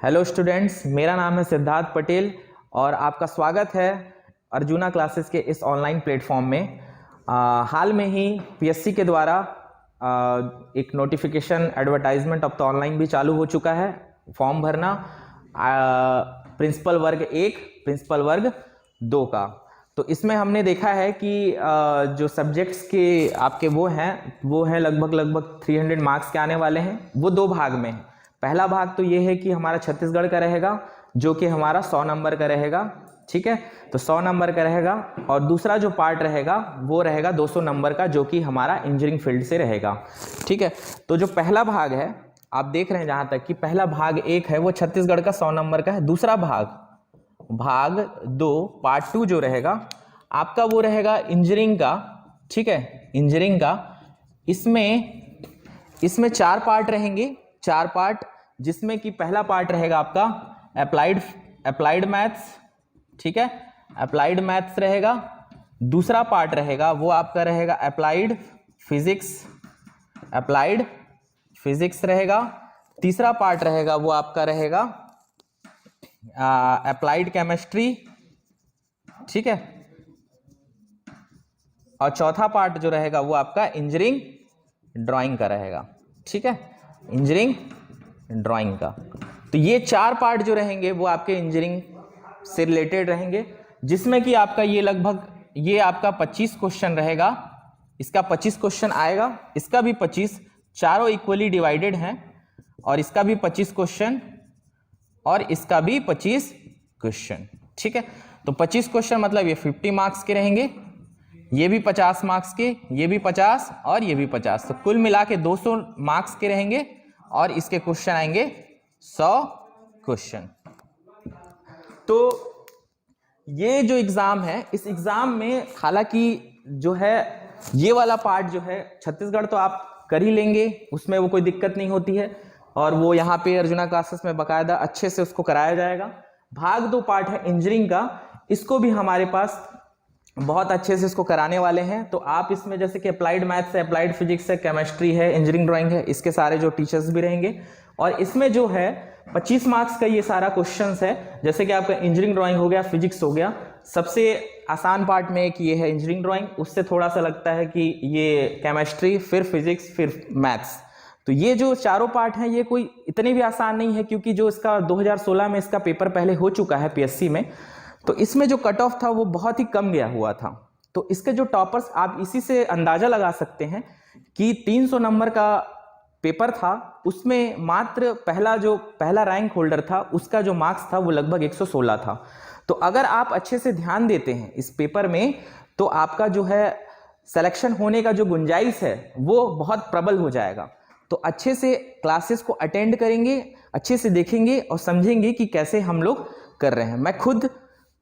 Hello students, मेरा नाम है सिद्धार्थ पटेल और आपका स्वागत है अर्जुना क्लासेस के इस ऑनलाइन प्लेटफॉर्म में। हाल में ही पीएससी के द्वारा एक नोटिफिकेशन एडवर्टाइजमेंट अब तो ऑनलाइन भी चालू हो चुका है। फॉर्म भरना प्रिंसिपल वर्ग 1 प्रिंसिपल वर्ग 2 का। तो इसमें हमने देखा है कि जो सब्जेक्ट्स के आपके वो हैं लगभग 300 मार्क्स के आने वाले हैं। वो दो भाग में है। पहला भाग तो ये है कि हमारा छत्तीसगढ़ का रहेगा जो कि हमारा 100 नंबर का रहेगा, ठीक है। तो 100 नंबर का रहेगा और दूसरा जो पार्ट रहेगा वो रहेगा 200 नंबर का जो कि हमारा इंजीनियरिंग फील्ड से रहेगा, ठीक है। तो जो पहला भाग है आप देख रहे हैं जहां तक कि पहला भाग 1 है वो छत्तीसगढ़ का 100 नंबर का है। दूसरा भाग 2 पार्ट 2 जो रहेगा आपका वो रहेगा इंजीनियरिंग का, ठीक है, इंजीनियरिंग का। इसमें 4 पार्ट रहेंगे, 4 पार्ट, जिसमें कि पहला पार्ट रहेगा आपका अप्लाइड मैथ्स, ठीक है, अप्लाइड मैथ्स रहेगा। दूसरा पार्ट रहेगा वो आपका रहेगा अप्लाइड फिजिक्स रहेगा। तीसरा पार्ट रहेगा वो आपका रहेगा अप्लाइड केमिस्ट्री, ठीक है। और चौथा पार्ट जो रहेगा वो आपका इंजीनियरिंग ड्राइंग का रहेगा, ठीक है, इंजीनियरिंग ड्राइंग का। तो ये 4 पार्ट जो रहेंगे वो आपके इंजीनियरिंग से रिलेटेड रहेंगे, जिसमें कि आपका ये आपका 25 क्वेश्चन रहेगा। इसका 25 क्वेश्चन आएगा, इसका भी 25, चारों इक्वली डिवाइडेड हैं, और इसका भी 25 क्वेश्चन और इसका भी 25 क्वेश्चन, ठीक है। तो 25 क्वेश्चन मतलब ये 50 मार्क्स के रहेंगे, ये भी 50 मार्क्स के, ये भी 50 और ये भी 50। तो कुल मिला के 200 मार्क्स के रहेंगे और इसके क्वेश्चन आएंगे 100 क्वेश्चन। तो ये जो एग्जाम है, इस एग्जाम में हालांकि जो है ये वाला पार्ट जो है छत्तीसगढ़ तो आप कर ही लेंगे, उसमें वो कोई दिक्कत नहीं होती है, और वो यहाँ पे अर्जुना क्लासेस में बाकायदा अच्छे से उसको कराया जाएगा। भाग 2 पार्ट है इंजीनियरिंग का, इसको भी हमारे पास बहुत अच्छे से इसको कराने वाले हैं। तो आप इसमें जैसे कि अप्लाइड मैथ्स है, अप्लाइड फिजिक्स है, केमिस्ट्री है, इंजीनियरिंग ड्राइंग है, इसके सारे जो टीचर्स भी रहेंगे। और इसमें जो है 25 मार्क्स का ये सारा क्वेश्चंस है, जैसे कि आपका इंजीनियरिंग ड्राइंग हो गया, फिजिक्स हो गया। सबसे आसान पार्ट में एक ये है इंजीनियरिंग ड्राइंग, उससे थोड़ा सा लगता है कि ये केमिस्ट्री, फिर फिजिक्स, फिर मैथ्स। तो ये जो चारों पार्ट हैं ये कोई इतने भी आसान नहीं है, क्योंकि जो इसका 2016 में इसका पेपर पहले हो चुका है पीएससी में, तो इसमें जो कट ऑफ था वो बहुत ही कम गया हुआ था। तो इसके जो टॉपर्स, आप इसी से अंदाजा लगा सकते हैं कि 300 नंबर का पेपर था, उसमें मात्र पहला रैंक होल्डर था, उसका जो मार्क्स था वो लगभग 116 था। तो अगर आप अच्छे से ध्यान देते हैं इस पेपर में, तो आपका जो है सिलेक्शन होने का जो गुंजाइश है वो बहुत प्रबल हो जाएगा। तो अच्छे से क्लासेस को अटेंड करेंगे, अच्छे से देखेंगे और समझेंगे कि कैसे हम लोग कर रहे हैं। मैं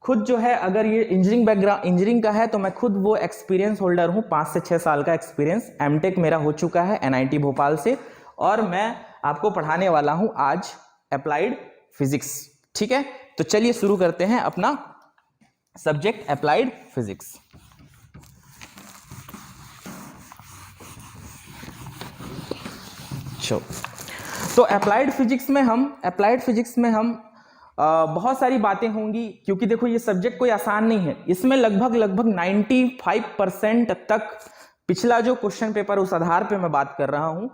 खुद जो है, अगर ये इंजीनियरिंग बैकग्राउंड इंजीनियरिंग का है तो मैं खुद वो एक्सपीरियंस होल्डर हूँ, 5 से 6 साल का एक्सपीरियंस। एमटेक मेरा हो चुका है एनआईटी भोपाल से, और मैं आपको पढ़ाने वाला हूँ आज अप्लाइड फिजिक्स, ठीक है। तो चलिए शुरू करते हैं अपना सब्जेक्ट अप्लाइड फिजिक्स। तो अप्लाइड फिजिक्स में हम बहुत सारी बातें होंगी, क्योंकि देखो ये सब्जेक्ट कोई आसान नहीं है। इसमें लगभग 95% तक पिछला जो क्वेश्चन पेपर, उस आधार पे मैं बात कर रहा हूं,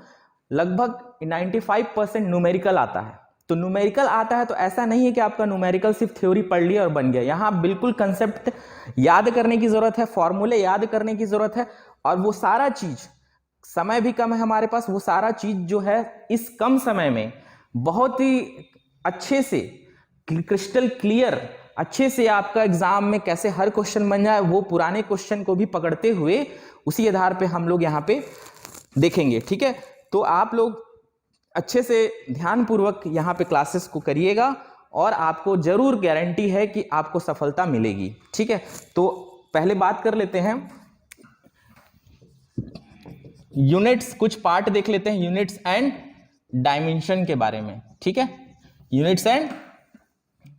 लगभग 95% न्यूमेरिकल आता है। तो न्यूमेरिकल आता है तो ऐसा नहीं है कि आपका न्यूमेरिकल सिर्फ थ्योरी पढ़ लिया और बन गया। यहाँ बिल्कुल कंसेप्ट याद करने की जरूरत है, फॉर्मूले याद करने की जरूरत है, और वो सारा चीज, समय भी कम है हमारे पास, वो सारा चीज जो है इस कम समय में बहुत ही अच्छे से, क्रिस्टल क्लियर, अच्छे से आपका एग्जाम में कैसे हर क्वेश्चन बन जाए, वो पुराने क्वेश्चन को भी पकड़ते हुए उसी आधार पे हम लोग यहाँ पे देखेंगे, ठीक है। तो आप लोग अच्छे से ध्यानपूर्वक यहाँ पे क्लासेस को करिएगा और आपको जरूर गारंटी है कि आपको सफलता मिलेगी, ठीक है। तो पहले बात कर लेते हैं यूनिट्स, कुछ पार्ट देख लेते हैं यूनिट्स एंड डायमेंशन के बारे में, ठीक है, यूनिट्स एंड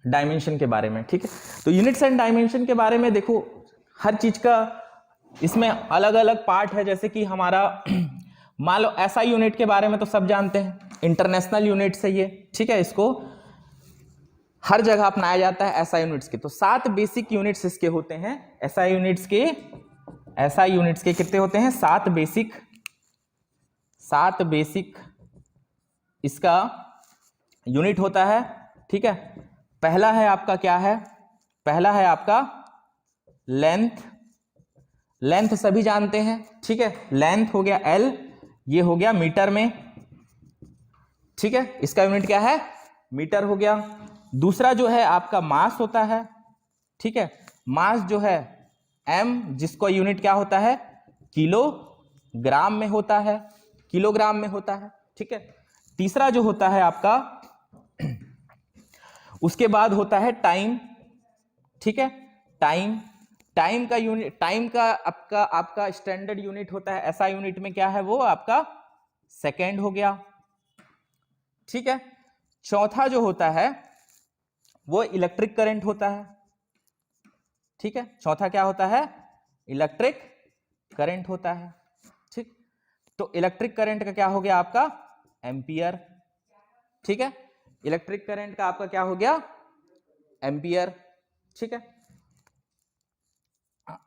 डायमेंशन के बारे में, ठीक है। तो यूनिट्स एंड डायमेंशन के बारे में देखो, हर चीज का इसमें अलग अलग पार्ट है। जैसे कि हमारा मान लो ऐसा यूनिट के बारे में तो सब जानते हैं, इंटरनेशनल यूनिट है ये, ठीक है। इसको हर जगह अपनाया जाता है एसआई यूनिट्स के। तो 7 बेसिक यूनिट्स इसके होते हैं एसआई यूनिट्स के। एसआई यूनिट्स के कितने होते हैं? 7 बेसिक इसका यूनिट होता है। ठीक है, पहला है आपका क्या है? पहला है आपका लेंथ। लेंथ सभी जानते हैं। ठीक है, लेंथ हो गया एल, ये हो गया मीटर में। ठीक है, इसका यूनिट क्या है? मीटर हो गया। दूसरा जो है आपका मास होता है। ठीक है, मास जो है एम, जिसको यूनिट क्या होता है? किलोग्राम में होता है, किलोग्राम में होता है। ठीक है, तीसरा जो होता है आपका, उसके बाद होता है टाइम। ठीक है, टाइम। टाइम का यूनिट, टाइम का आपका स्टैंडर्ड यूनिट होता है ऐसा यूनिट में क्या है? वो आपका सेकेंड हो गया। ठीक है, चौथा जो होता है वो इलेक्ट्रिक करंट होता है। ठीक है, चौथा क्या होता है? इलेक्ट्रिक करंट होता है। ठीक, तो इलेक्ट्रिक करंट का क्या हो गया आपका? एम्पियर। ठीक है, इलेक्ट्रिक करंट का आपका क्या हो गया? एम्पियर। ठीक है,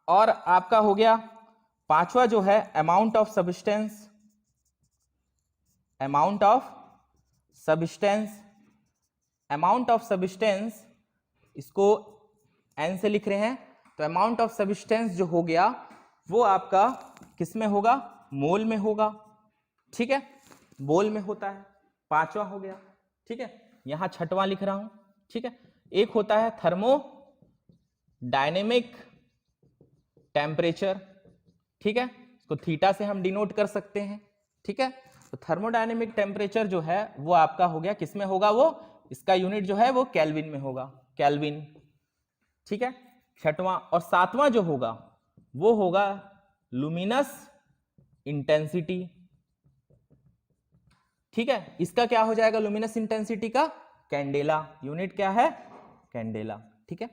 और आपका हो गया पांचवा जो है amount of substance. Amount of substance, amount of substance इसको एन से लिख रहे हैं। तो अमाउंट ऑफ सब्सटेंस जो हो गया वो आपका किस में होगा? मोल में होगा। ठीक है, मोल में होता है। पांचवा हो गया। ठीक है, यहां छठवां लिख रहा हूं। ठीक है, एक होता है थर्मो डायनेमिक टेम्परेचर। ठीक है, इसको थीटा से हम डिनोट कर सकते हैं। ठीक है, तो थर्मोडायनेमिक टेम्परेचर जो है वो आपका हो गया किस में होगा? वो इसका यूनिट जो है वो केल्विन में होगा, केल्विन। ठीक है, छठवां। और सातवां जो होगा वो होगा लुमिनस इंटेंसिटी। ठीक है, इसका क्या हो जाएगा? लुमिनस इंटेंसिटी का कैंडेला। यूनिट क्या है? कैंडेला। ठीक है,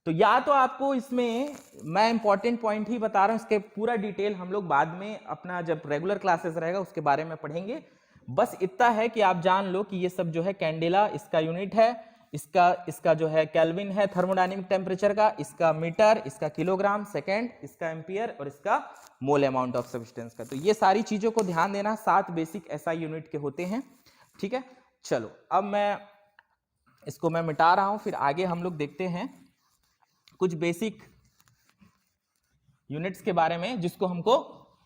तो या तो आपको इसमें मैं इंपॉर्टेंट पॉइंट ही बता रहा हूं, इसके पूरा डिटेल हम लोग बाद में अपना जब रेगुलर क्लासेस रहेगा उसके बारे में पढ़ेंगे। बस इतना है कि आप जान लो कि ये सब जो है कैंडेला इसका यूनिट है, इसका जो है केल्विन है थर्मोडायनेमिक टेम्परेचर का, इसका मीटर, इसका किलोग्राम सेकेंड, इसका एम्पियर और इसका मोल अमाउंट ऑफ सब्सटेंस का। तो ये सारी चीजों को ध्यान देना, 7 बेसिक एसआई यूनिट के होते हैं। ठीक है, चलो अब मैं इसको मिटा रहा हूं, फिर आगे हम लोग देखते हैं कुछ बेसिक यूनिट्स के बारे में जिसको हमको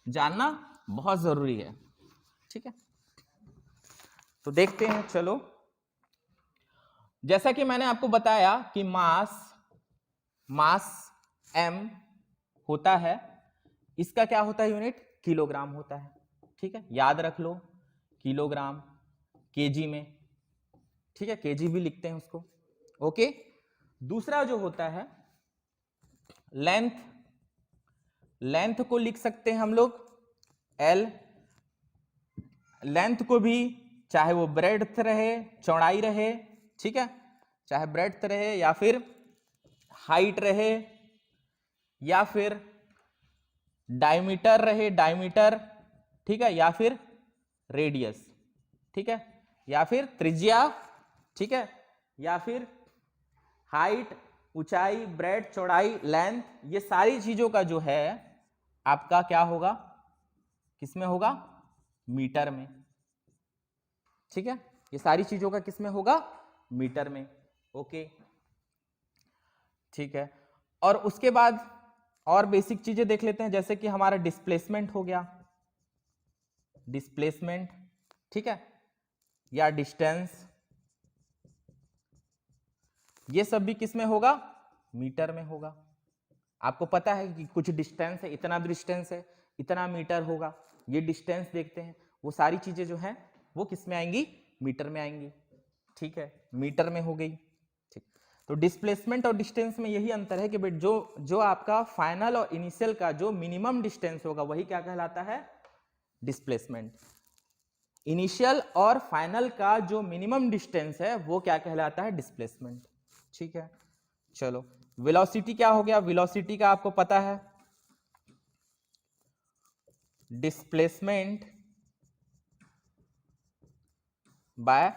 जानना बहुत जरूरी है। ठीक है, तो देखते हैं। चलो, जैसा कि मैंने आपको बताया कि मास m होता है, इसका क्या होता है यूनिट? किलोग्राम होता है। ठीक है, याद रख लो किलोग्राम केजी में। ठीक है, केजी भी लिखते हैं उसको। ओके, दूसरा जो होता है लेंथ। लेंथ को लिख सकते हैं हम लोग एल। लेंथ को भी चाहे वो ब्रेड्थ रहे, चौड़ाई रहे, ठीक है, चाहे ब्रेड्थ रहे या फिर हाइट रहे या फिर डायमीटर रहे, डायमीटर, ठीक है, या फिर रेडियस, ठीक है, या फिर त्रिज्या, ठीक है, या फिर हाइट, ऊंचाई, ब्रेड, चौड़ाई, लेंथ, ये सारी चीजों का जो है आपका क्या होगा? किसमें होगा? मीटर में। ठीक है, ये सारी चीजों का किसमें होगा? मीटर में। ओके, ठीक है, और उसके बाद और बेसिक चीजें देख लेते हैं, जैसे कि हमारा डिस्प्लेसमेंट हो गया, डिस्प्लेसमेंट, ठीक है, या डिस्टेंस, ये सब भी किसमें होगा? मीटर में होगा। आपको पता है कि कुछ डिस्टेंस है, इतना डिस्टेंस है, इतना मीटर होगा, ये डिस्टेंस देखते हैं, वो सारी चीजें जो हैं वो किसमें आएंगी? मीटर में आएंगी। ठीक है, मीटर में हो गई। ठीक, तो डिस्प्लेसमेंट और डिस्टेंस में यही अंतर है कि बेट जो आपका फाइनल और इनिशियल का जो मिनिमम डिस्टेंस होगा वही क्या कहलाता है? डिस्प्लेसमेंट। इनिशियल और फाइनल का जो मिनिमम डिस्टेंस है वो क्या कहलाता है? डिस्प्लेसमेंट। ठीक है, चलो, वेलोसिटी क्या हो गया? वेलोसिटी का आपको पता है, डिस्प्लेसमेंट बाय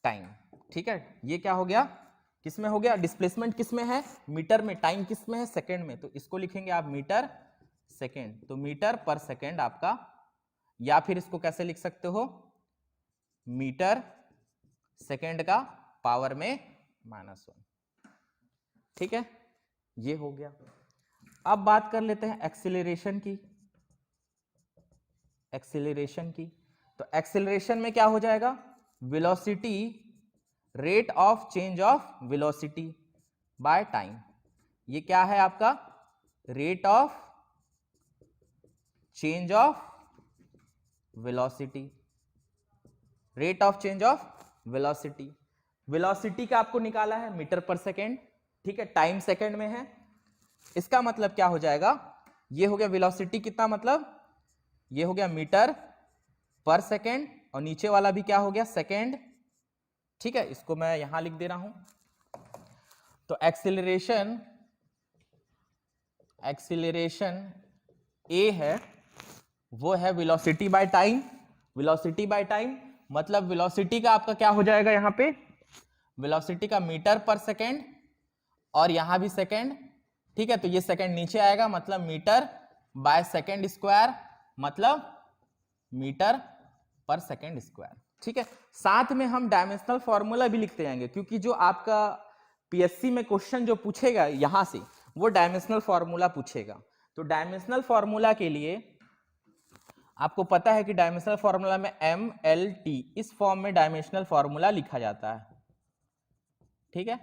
टाइम। ठीक है, ये क्या हो गया, किस में हो गया, डिस्प्लेसमेंट किस में है, मीटर में, टाइम किस में है, सेकंड में, तो इसको लिखेंगे आप मीटर सेकंड, तो मीटर पर सेकंड आपका, या फिर इसको कैसे लिख सकते हो, मीटर सेकंड का पावर में -1। ठीक है, ये हो गया। अब बात कर लेते हैं एक्सीलरेशन की। एक्सीलरेशन की, तो एक्सीलरेशन में क्या हो जाएगा, velocity, rate of change of velocity by time. ये क्या है आपका, rate of change of velocity, rate of change of velocity. Velocity का आपको निकाला है मीटर पर सेकेंड, ठीक है, टाइम सेकेंड में है। इसका मतलब क्या हो जाएगा, ये हो गया वेलोसिटी कितना, मतलब ये हो गया मीटर पर सेकेंड, और नीचे वाला भी क्या हो गया, सेकेंड। ठीक है, इसको मैं यहां लिख दे रहा हूं। तो एक्सीलरेशन, एक्सीलरेशन ए है, वो है velocity by time. Velocity by time मतलब वेलोसिटी का आपका क्या हो जाएगा, यहां पे वेलोसिटी का मीटर पर सेकेंड, और यहां भी सेकेंड। ठीक है, तो ये सेकेंड नीचे आएगा, मतलब मीटर बाय सेकेंड स्क्वायर, मतलब मीटर पर सेकेंड स्क्वायर। ठीक है, साथ में हम डायमेंशनल फॉर्मूला भी लिखते जाएंगे, क्योंकि जो आपका पीएससी में क्वेश्चन जो पूछेगा यहां से, वो डायमेंशनल फॉर्मूला पूछेगा। तो डायमेंशनल फॉर्मूला के लिए आपको पता है कि डायमेंशनल फॉर्मूला में MLT, इस फॉर्म में डायमेंशनल फॉर्मूला लिखा जाता है। ठीक है,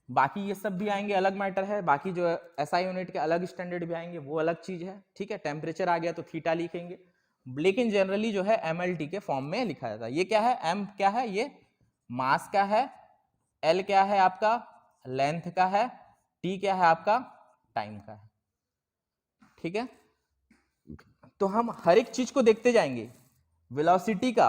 बाकी ये सब भी आएंगे, अलग मैटर है। बाकी जो SI यूनिट के अलग स्टैंडर्ड भी आएंगे, वो अलग चीज है। ठीक है, टेम्परेचर आ गया तो थीटा लिखेंगे, लेकिन जनरली जो है MLT के फॉर्म में लिखा जाता है। ये क्या है, M क्या है, ये मास का है, L क्या है आपका लेंथ का है, T क्या है आपका टाइम का है। ठीक है, तो हम हर एक चीज को देखते जाएंगे। वेलोसिटी का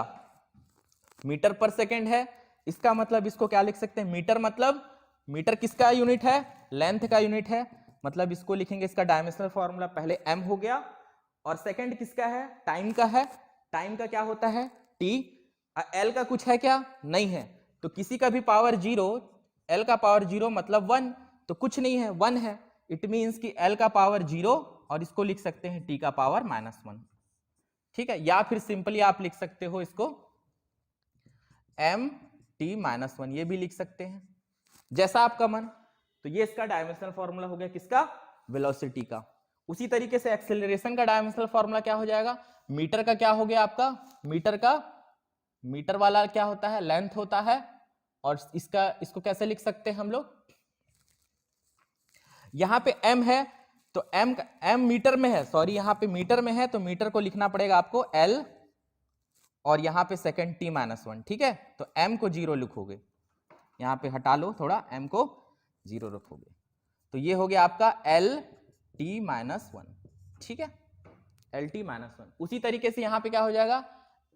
मीटर पर सेकेंड है, इसका मतलब इसको क्या लिख सकते हैं, मीटर, मतलब मीटर किसका यूनिट है, लेंथ का यूनिट है, मतलब इसको लिखेंगे, इसका डायमेंशनल फॉर्मूला पहले m हो गया, और सेकंड किसका है, टाइम का है। टाइम का क्या होता है, t। l का कुछ है क्या, नहीं है, तो किसी का भी पावर 0, l का पावर 0 मतलब 1, तो कुछ नहीं है, 1 है। इट मीन्स कि l का पावर 0, और इसको लिख सकते हैं t का पावर -1। ठीक है, या फिर सिंपली आप लिख सकते हो इसको mt-1, ये भी लिख सकते हैं, जैसा आपका मन। तो ये इसका डायमेंशनल फॉर्मूला हो गया, किसका, वेलोसिटी का। उसी तरीके से एक्सेलरेशन का डायमेंशनल फॉर्मूला क्या हो जाएगा, मीटर का क्या हो गया आपका, मीटर वाला क्या होता है, लेंथ होता है, और इसको कैसे लिख सकते हैं हम लोग, यहां पे m है, तो m मीटर में है, सॉरी यहां पे मीटर में है, तो मीटर को लिखना पड़ेगा आपको L, और यहां पे सेकेंड t-1। ठीक है, तो m को 0 लिखोगे, यहां पे हटा लो थोड़ा, m को 0 रखोगे, तो ये हो गया आपका LT-1। ठीक है, LT-1। उसी तरीके से यहां पे क्या हो जाएगा,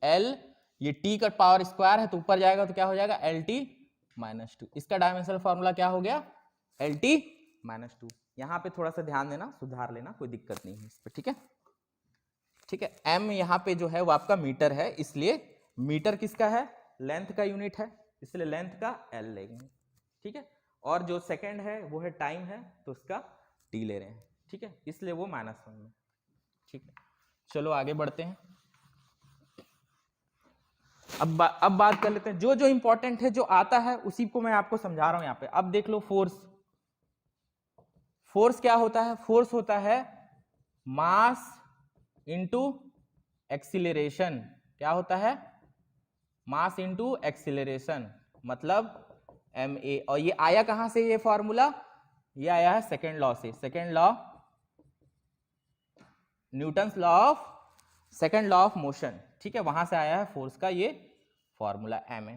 L, ये t का पावर स्क्वायर है तो ऊपर जाएगा, तो क्या हो जाएगा LT-2। इसका डायमेंशनल फॉर्मूला क्या हो गया, LT-2। यहां पे थोड़ा सा ध्यान देना, सुधार लेना, कोई दिक्कत नहीं है इस पे। ठीक है, ठीक है, m यहाँ पे जो है वो आपका मीटर है, इसलिए मीटर किसका है, लेंथ का यूनिट है, इसलिए लेंथ का L लेंगे। ठीक है, और जो सेकंड है वो है टाइम है, तो उसका T ले रहे हैं। ठीक है, इसलिए वो -1 में। ठीक है, चलो आगे बढ़ते हैं। अब बात कर लेते हैं, जो जो इंपॉर्टेंट है, जो आता है उसी को मैं आपको समझा रहा हूं यहाँ पे। अब देख लो, फोर्स क्या होता है, फोर्स होता है मास इंटू एक्सीलरेशन। क्या होता है, मास इंटू एक्सीलरेशन, मतलब ma। और ये आया कहां से, ये फॉर्मूला, ये आया है सेकेंड लॉ से, second law, Newton's law of, second law of motion. ठीक है, वहां से आया है फोर्स का ये फॉर्मूला ma।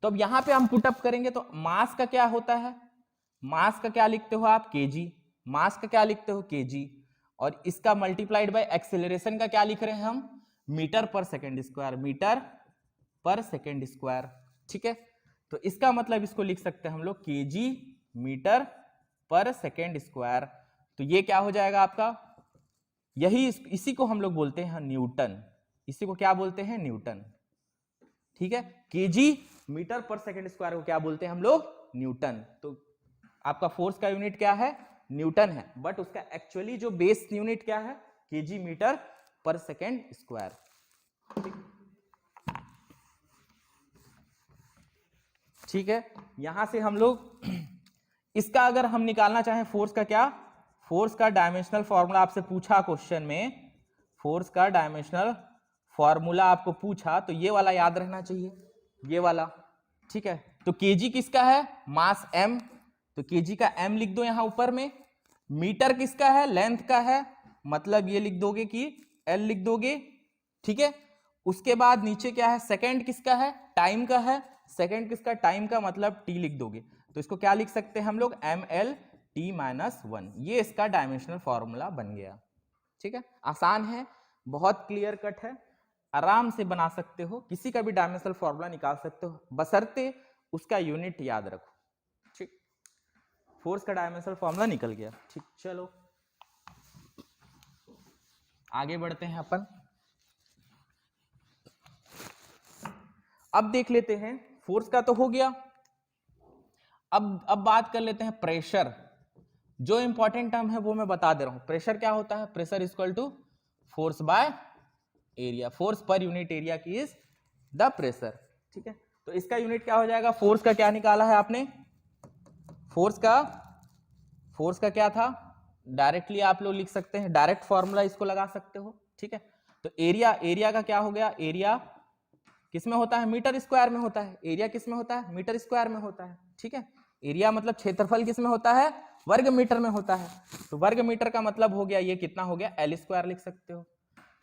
तो अब यहां पे हम पुटअप करेंगे, तो मास का क्या होता है, मास का क्या लिखते हो आप, kg, मास का क्या लिखते हो, kg, और इसका मल्टीप्लाइड बाय एक्सेलरेशन का क्या लिख रहे हैं हम, मीटर पर सेकेंड स्क्वायर, मीटर पर सेकेंड स्क्वायर। ठीक है, तो इसका मतलब इसको लिख सकते हैं हम लोग kg मीटर पर सेकेंड स्क्वायर। तो ये क्या हो जाएगा आपका, इसी को हम लोग बोलते हैं न्यूटन, इसी को क्या बोलते हैं, न्यूटन। ठीक है। केजी मीटर पर सेकंड स्क्वायर को क्या बोलते हैं हम लोग? न्यूटन। तो आपका फोर्स का यूनिट क्या है? न्यूटन है, बट उसका एक्चुअली जो बेस यूनिट क्या है? केजी मीटर पर सेकंड स्क्वायर। ठीक है, यहां से हम लोग इसका अगर हम निकालना चाहें फोर्स का क्या, फोर्स का डायमेंशनल फॉर्मूला आपसे पूछा क्वेश्चन में, फोर्स का डायमेंशनल फॉर्मूला आपको पूछा तो ये वाला याद रहना चाहिए, ये वाला। ठीक है, तो केजी किसका है? मास m, तो केजी का m लिख दो यहां ऊपर में। मीटर किसका है? लेंथ का है, मतलब ये लिख दोगे कि l लिख दोगे। ठीक है, उसके बाद नीचे क्या है? सेकंड किसका है? टाइम का है। सेकंड किसका? टाइम का, मतलब t लिख दोगे। तो इसको क्या लिख सकते हैं हम लोग? ml t-1। ये इसका डायमेंशनल फॉर्मूला बन गया। ठीक है, आसान है, बहुत क्लियर कट है, आराम से बना सकते हो, किसी का भी डायमेंशनल फॉर्मूला निकाल सकते हो, बशर्ते उसका यूनिट याद रखो। ठीक, फोर्स का डायमेंशनल फॉर्मूला निकल गया। ठीक, चलो आगे बढ़ते हैं अपन। अब देख लेते हैं, फोर्स का तो हो गया, अब बात कर लेते हैं प्रेशर। जो इंपॉर्टेंट टर्म है वो मैं बता दे रहा हूं। प्रेशर क्या होता है? Pressure equal to force by area, force पर यूनिट एरिया की इज द प्रेशर। ठीक है, तो इसका यूनिट क्या हो जाएगा? फोर्स का क्या निकाला है आपने? फोर्स का क्या था? डायरेक्टली आप लोग लिख सकते हैं, डायरेक्ट फॉर्मूला इसको लगा सकते हो। ठीक है, तो एरिया का क्या हो गया? एरिया किसमें होता है? मीटर स्क्वायर में होता है। एरिया किसमें होता है? मीटर स्क्वायर में होता है। ठीक है, एरिया मतलब क्षेत्रफल किसमें होता है? वर्ग मीटर में होता है। तो वर्ग मीटर का मतलब हो गया, ये कितना हो गया? एल स्क्वायर लिख सकते हो।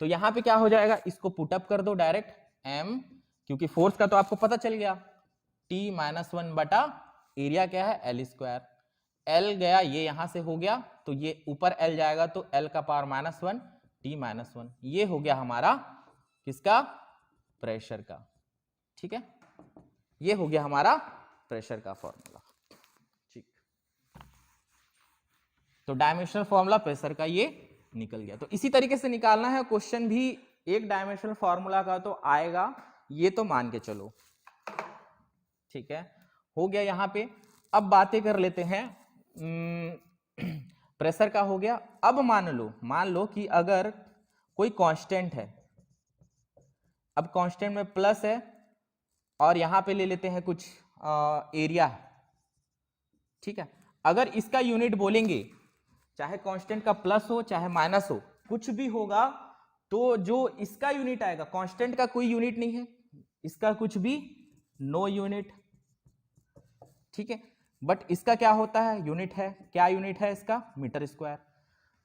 तो यहां पे क्या हो जाएगा? इसको पुटअप कर दो डायरेक्ट, m, क्योंकि फोर्स का तो आपको पता चल गया, t-1 बटा एरिया क्या है? L square. एल गया, ये यहां से हो गया, तो ये ऊपर एल जाएगा, तो एल का पावर -1 t-1। ये हो गया हमारा किसका? प्रेशर का। ठीक है, ये हो गया हमारा प्रेशर का फॉर्मूला। ठीक, तो डायमेंशनल फॉर्मूला प्रेशर का ये निकल गया। तो इसी तरीके से निकालना है, क्वेश्चन भी एक डायमेंशनल फॉर्मूला का तो आएगा, ये तो मान के चलो। ठीक है, हो गया यहां पे। अब बातें कर लेते हैं, प्रेशर का हो गया। अब मान लो कि अगर कोई कांस्टेंट है, अब कांस्टेंट में प्लस है, और यहां पे ले लेते हैं कुछ एरिया। ठीक है, अगर इसका यूनिट बोलेंगे, चाहे कांस्टेंट का प्लस हो चाहे माइनस हो, कुछ भी होगा, तो जो इसका यूनिट आएगा, कांस्टेंट का कोई यूनिट नहीं है, इसका कुछ भी नो यूनिट। ठीक है, बट इसका क्या होता है? यूनिट है। क्या यूनिट है इसका? Metre square.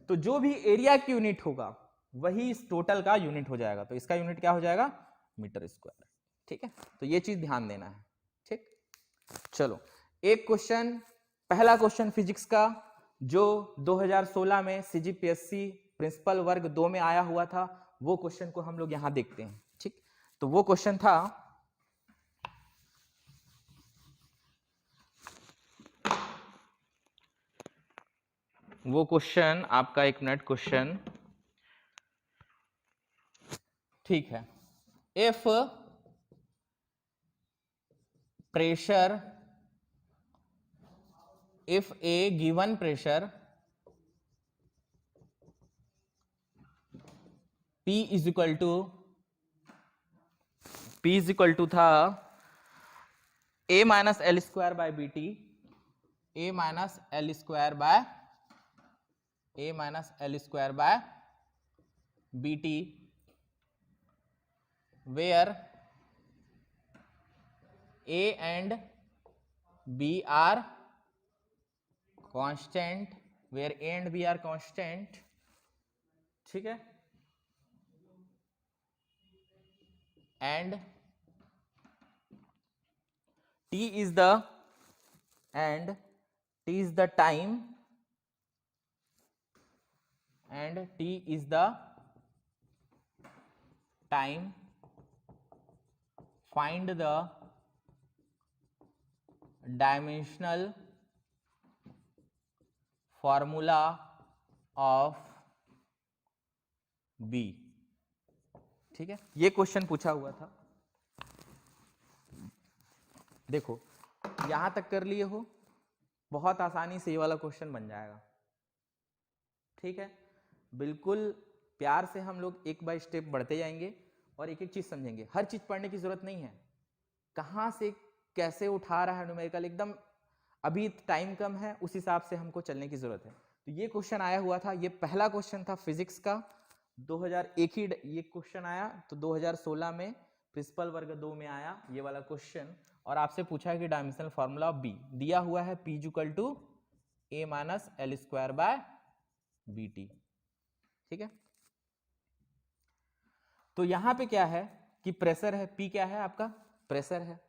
तो जो भी एरिया की यूनिट होगा वही इस टोटल का यूनिट हो जाएगा, तो इसका यूनिट क्या हो जाएगा? Metre square. ठीक है, तो ये चीज ध्यान देना है। ठीक, चलो एक क्वेश्चन, पहला क्वेश्चन फिजिक्स का, जो 2016 में सीजीपीएससी प्रिंसिपल वर्ग 2 में आया हुआ था, वो क्वेश्चन को हम लोग यहां देखते हैं। ठीक, तो वो क्वेश्चन था, वो क्वेश्चन आपका, एक मिनट, क्वेश्चन, ठीक है, if pressure, if a given pressure P is equal to था a minus L square by B T, a minus L square by B T, where a and b are constant, where a and b are constant. ठीक है, and t is the time, and t is the time, find the dimensional formula of B। ठीक है, ये question पूछा हुआ था। देखो यहां तक कर लिए हो, बहुत आसानी से ये वाला क्वेश्चन बन जाएगा। ठीक है, बिल्कुल प्यार से हम लोग एक बाय स्टेप बढ़ते जाएंगे और एक एक चीज समझेंगे। हर चीज पढ़ने की जरूरत नहीं है, कहां से कैसे उठा रहा है न्यूमेरिकल, एकदम अभी टाइम कम है उस हिसाब से हमको चलने की जरूरत है। तो ये क्वेश्चन आया हुआ था, ये पहला क्वेश्चन था फिजिक्स का 2001 ही ये क्वेश्चन आया, तो 2016 में प्रिंसिपल वर्ग 2 में आया ये वाला क्वेश्चन। और आपसे पूछा है कि डायमेंशनल फार्मूला ऑफ बी दिया हुआ है, P equal to A minus L square by B T. ठीक है, तो यहां पे क्या है कि प्रेशर है, P क्या है आपका प्रेशर है।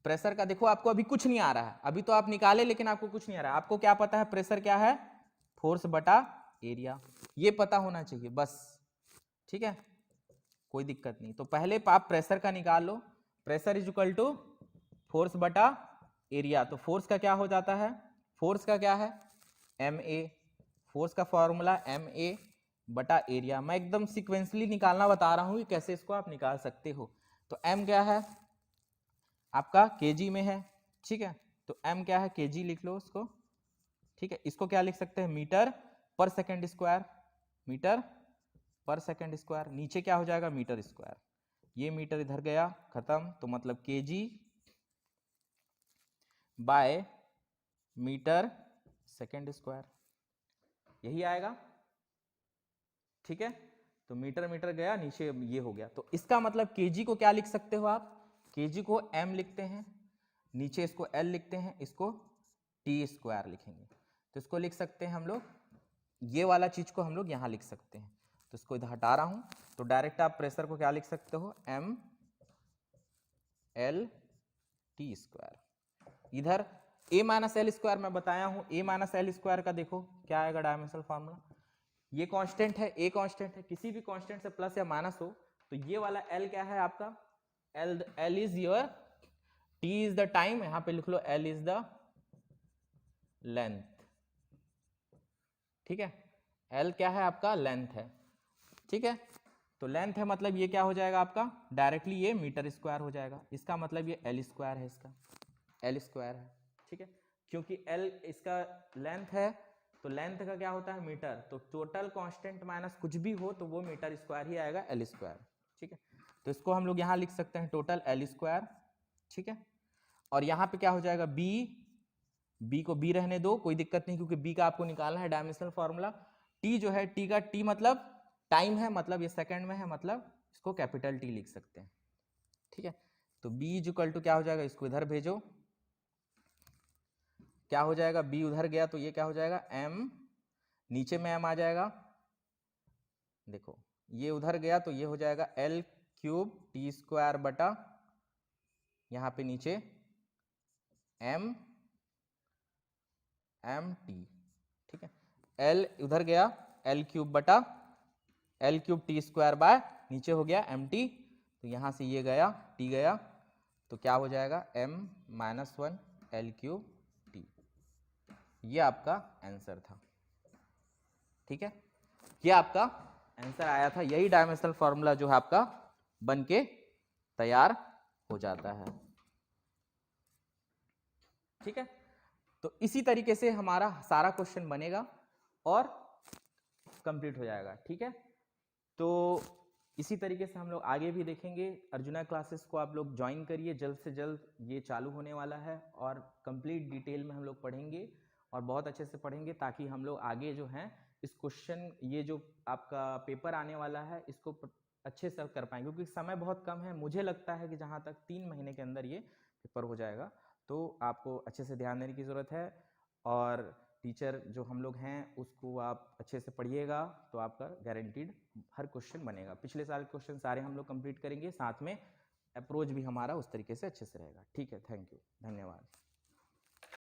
प्रेशर का देखो आपको अभी कुछ नहीं आ रहा है, अभी तो आप निकाले लेकिन आपको कुछ नहीं आ रहा है। आपको क्या पता है प्रेशर क्या है, फोर्स बटा एरिया, ये पता होना चाहिए बस। ठीक है, कोई दिक्कत नहीं। तो पहले आप प्रेशर का निकाल लो, pressure is equal to force बटा एरिया। तो फोर्स का क्या हो जाता है, फोर्स का क्या है ma, फोर्स का फॉर्मूला ma बटा एरिया। मैं एकदम सिक्वेंसली निकालना बता रहा हूं कि कैसे इसको आप निकाल सकते हो। तो m क्या है आपका केजी में है। ठीक है, तो m क्या है केजी लिख लो उसको। ठीक है, इसको क्या लिख सकते हैं मीटर पर सेकेंड स्क्वायर, मीटर पर सेकेंड स्क्वायर। नीचे क्या हो जाएगा मीटर स्क्वायर, ये मीटर इधर गया खत्म, तो मतलब KG by metre second square, यही आएगा। ठीक है, तो मीटर मीटर गया नीचे ये हो गया। तो इसका मतलब केजी को क्या लिख सकते हो आप, केजी को m लिखते हैं, नीचे इसको l लिखते हैं, इसको टी स्क्वायर लिखेंगे। तो इसको लिख सकते हैं हम लोग, ये वाला चीज को हम लोग यहां लिख सकते हैं। तो इसको इधर हटा रहा हूं, तो डायरेक्ट आप प्रेशर को क्या लिख सकते हो m l टी स्क्वायर। इधर a माइनस एल स्क्वायर मैं बताया हूं, a माइनस एल स्क्वायर का देखो क्या आएगा डायमेंशनल फॉर्मूला। ये कांस्टेंट है, a कांस्टेंट है, किसी भी कांस्टेंट से प्लस या माइनस हो तो ये वाला l क्या है आपका, l is your, t is the time, यहां पे लिख लो l इज द लेंथ। ठीक है, l क्या है आपका लेंथ है। ठीक है, तो लेंथ है मतलब ये क्या हो जाएगा आपका डायरेक्टली ये मीटर स्क्वायर हो जाएगा। इसका मतलब ये l स्क्वायर है, इसका l स्क्वायर है। ठीक है, क्योंकि l इसका लेंथ है तो लेंथ का क्या होता है मीटर, तो टोटल कांस्टेंट माइनस कुछ भी हो तो वो मीटर स्क्वायर ही आएगा l स्क्वायर। ठीक है, तो इसको हम लोग यहां लिख सकते हैं टोटल l स्क्वायर। ठीक है, और यहां पे क्या हो जाएगा b को b रहने दो, कोई दिक्कत नहीं, क्योंकि b का आपको निकालना है डायमेंशनल फॉर्मूला। t जो है t का t मतलब टाइम है, मतलब ये सेकंड में है, मतलब इसको कैपिटल T लिख सकते हैं। ठीक है, तो b इक्वल टू क्या हो जाएगा, इसको इधर भेजो, क्या हो जाएगा b उधर गया तो ये क्या हो जाएगा m, नीचे में m आ जाएगा, देखो ये उधर गया तो ये हो जाएगा l क्यूब टी स्क्वायर बटा यहां पे नीचे m टी। ठीक है, l उधर गया l क्यूब बटा l cube T square by नीचे हो गया एम टी, तो यहां से ये गया t गया तो क्या हो जाएगा m minus 1 l cube T. ये आपका आंसर था। ठीक है, ये आपका आंसर आया था, यही डायमेंशनल फॉर्मूला जो है आपका बन के तैयार हो जाता है। ठीक है, तो इसी तरीके से हमारा सारा क्वेश्चन बनेगा और कंप्लीट हो जाएगा। ठीक है, तो इसी तरीके से हम लोग आगे भी देखेंगे। अर्जुना क्लासेस को आप लोग ज्वाइन करिए, जल्द से जल्द ये चालू होने वाला है और कंप्लीट डिटेल में हम लोग पढ़ेंगे और बहुत अच्छे से पढ़ेंगे, ताकि हम लोग आगे जो हैं इस क्वेश्चन, ये जो आपका पेपर आने वाला है इसको अच्छे से कर पाएंगे, क्योंकि समय बहुत कम है। मुझे लगता है कि जहाँ तक 3 महीने के अंदर ये पेपर हो जाएगा, तो आपको अच्छे से ध्यान देने की ज़रूरत है। और टीचर जो हम लोग हैं उसको आप अच्छे से पढ़िएगा तो आपका गारंटीड हर क्वेश्चन बनेगा। पिछले साल क्वेश्चन सारे हम लोग कंप्लीट करेंगे, साथ में अप्रोच भी हमारा उस तरीके से अच्छे से रहेगा। ठीक है, थैंक यू, धन्यवाद।